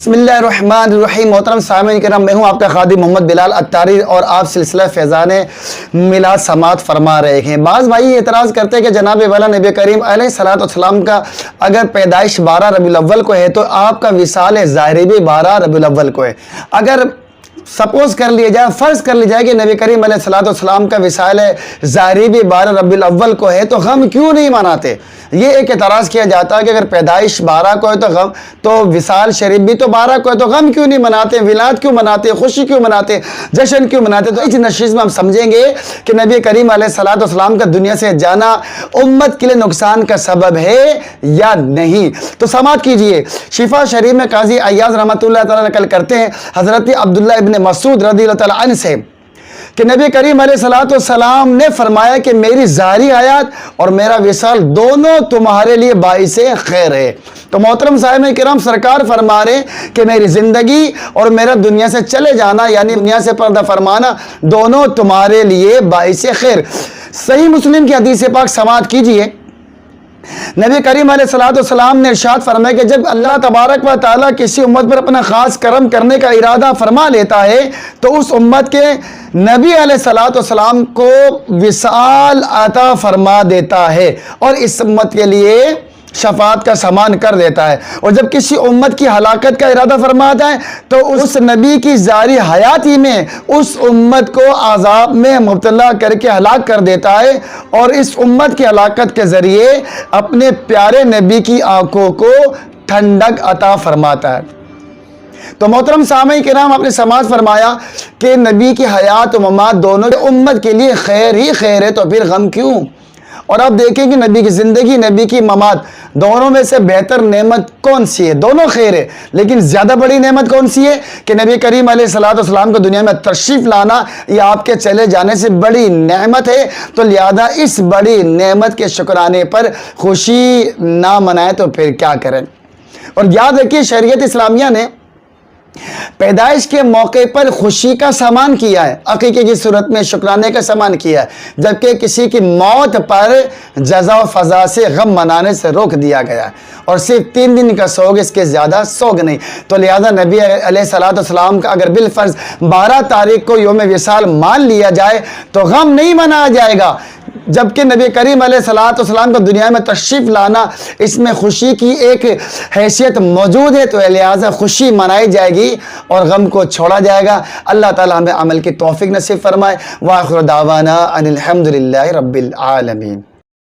بسم اللہ الرحمن الرحیم۔ محترم سامعین کرام، میں ہوں آپ کا خادم محمد بلال اتاری اور آپ سلسلہ فیضان میلاد سماعت فرما رہے ہیں۔ بعض بھائی اعتراض کرتے ہیں کہ جناب والا نبی کریم علیہ الصلوۃ والسلام کا اگر پیدائش 12 ربیع الاول کو ہے تو آپ کا وصال ظاہری بھی 12 ربیع الاول کو ہے۔ اگر سپوز کر لیا جائے، فرض کر لی جائے کہ نبی کریم علیہ الصلوۃ والسلام کا وصال ظاہری بھی 12 ربیع الاول کو ہے تو غم کیوں نہیں مناتے؟ یہ ایک اعتراض کیا جاتا ہے کہ اگر پیدائش 12 کو ہے تو غم، تو وصال شریف بھی تو 12 کو ہے تو غم کیوں نہیں مناتے؟ ولادت کیوں مناتے؟ خوشی کیوں مناتے؟ جشن کیوں مناتے؟ تو اس نشست میں ہم سمجھیں گے کہ نبی کریم علیہ الصلوۃ والسلام کا دنیا سے جانا امت کے لیے نقصان کا سبب ہے یا نہیں۔ تو سماعت کیجئے، شفا شریف میں قاضی حیات رحمۃ اللہ تعالیٰ نقل کرتے ہیں حضرت عبداللہ ابن مسعود رضی اللہ تعالیٰ عنہ سے کہ نبی کریم علیہ الصلوۃ والسلام نے فرمایا کہ میری ظاہری حیات اور میرا وصال دونوں تمہارے لیے باعث خیر ہے۔ تو محترم صاحب کرام، سرکار فرما رہے کہ میری زندگی اور میرا دنیا سے چلے جانا یعنی دنیا سے پردہ فرمانا دونوں تمہارے لیے باعث خیر۔ صحیح مسلم کی حدیث پاک سماعت کیجئے، نبی کریم علیہ الصلوۃ والسلام نے ارشاد فرمایا کہ جب اللہ تبارک و تعالیٰ کسی امت پر اپنا خاص کرم کرنے کا ارادہ فرما لیتا ہے تو اس امت کے نبی علیہ الصلوۃ والسلام کو وصال عطا فرما دیتا ہے اور اس امت کے لیے شفاعت کا سامان کر دیتا ہے۔ اور جب کسی امت کی ہلاکت کا ارادہ فرماتا ہے تو اس نبی کی ظاہری حیاتی میں اس امت کو عذاب میں مبتلا کر کے ہلاک کر دیتا ہے اور اس امت کی ہلاکت کے ذریعے اپنے پیارے نبی کی آنکھوں کو ٹھنڈک عطا فرماتا ہے۔ تو محترم سامعین کرام، آپ نے سماعت فرمایا کہ نبی کی حیات و ممات دونوں امت کے لیے خیر ہی خیر ہے، تو پھر غم کیوں؟ اور آپ دیکھیں کہ نبی کی زندگی، نبی کی ممات، دونوں میں سے بہتر نعمت کون سی ہے؟ دونوں خیر ہے، لیکن زیادہ بڑی نعمت کون سی ہے کہ نبی کریم علیہ الصلوۃ والسلام کو دنیا میں تشریف لانا یہ آپ کے چلے جانے سے بڑی نعمت ہے۔ تو لہذا اس بڑی نعمت کے شکرانے پر خوشی نہ منائیں تو پھر کیا کریں؟ اور یاد رکھیے، شریعت اسلامیہ نے پیدائش کے موقع پر خوشی کا سامان کیا ہے، عقیقے کی صورت میں شکرانے کا سامان کیا ہے، جبکہ کسی کی موت پر جزا و فضا سے غم منانے سے روک دیا گیا ہے، اور صرف 3 دن کا سوگ، اس کے زیادہ سوگ نہیں۔ تو لہذا نبی علیہ الصلوۃ والسلام کا اگر بالفرض 12 تاریخ کو یوم وصال مان لیا جائے تو غم نہیں منایا جائے گا، جبکہ نبی کریم علیہ الصلوۃ والسلام کو دنیا میں تشریف لانا اس میں خوشی کی ایک حیثیت موجود ہے، تو لہذا خوشی منائی جائے گی اور غم کو چھوڑا جائے گا۔ اللہ تعالی ہمیں عمل کی توفیق نصیب فرمائے۔ وآخر دعوانا ان الحمد للہ رب العالمین۔